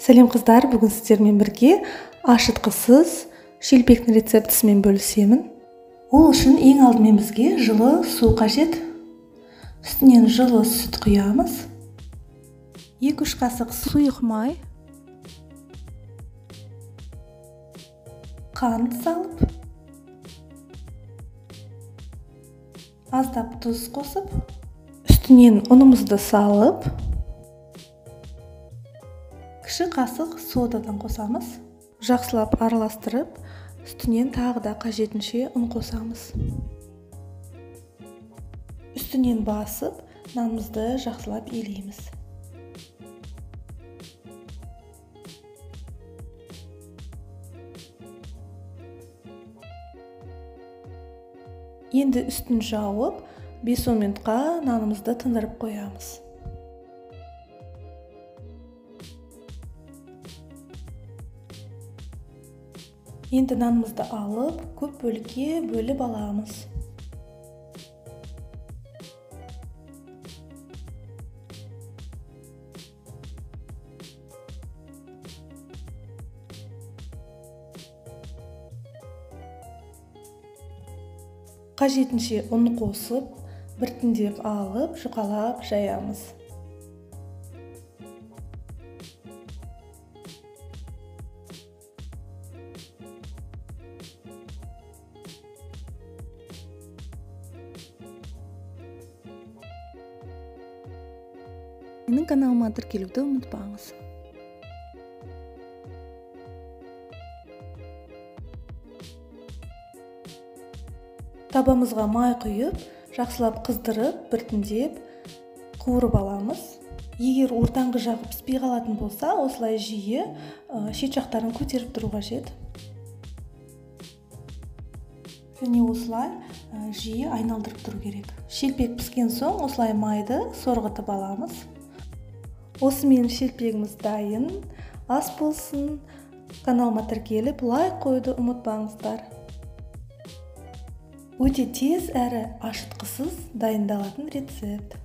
Сәлем қыздар, бүгін сіздермен бірге ашытқысыз шелпектің рецептісімен бөлісемін. Ол үшін ең алдымен бізге жылы су қажет. Үстінен жылы сүт құямыз. 2-3 қасық сұйық май, қант салып, аздап тұз қосып, үстінен ұнымызды салып, кіші қасық содадан қосамыз. Жақсылап араластырып, үстінен тағы да қажетінше ұн қосамыз. Үстінен басып, нанымызды жақсылап илейміз. Енді үстін жауып, 5-10 минутқа нанымызды тындырып қоямыз. Енді нанымызды алып, көп бөлікке бөліп аламыз. Қажетінше ұн қосып, біртіндеп алып, жұқалап жаямыз. Менің каналыма тіркелуді ұмытпаңыз. Табамызға май құйып, жақсылап қыздырып, біртіндеп қуырып аламыз. Егер ортаңғы жағы піспей қалатын болса, осылай жиі шет жақтарын көтеріп тұру қажет. Және осылай жиі айналдырып тұру керек. Шелпек піскен соң осылай майды сорғытып аламыз. Осымен шелпегіміз дайын. Ас болсын. Каналыма тіркеліп, лайк қоюды ұмытпаңыздар. Өте тез әрі ашытқысыз дайындалатын рецепт.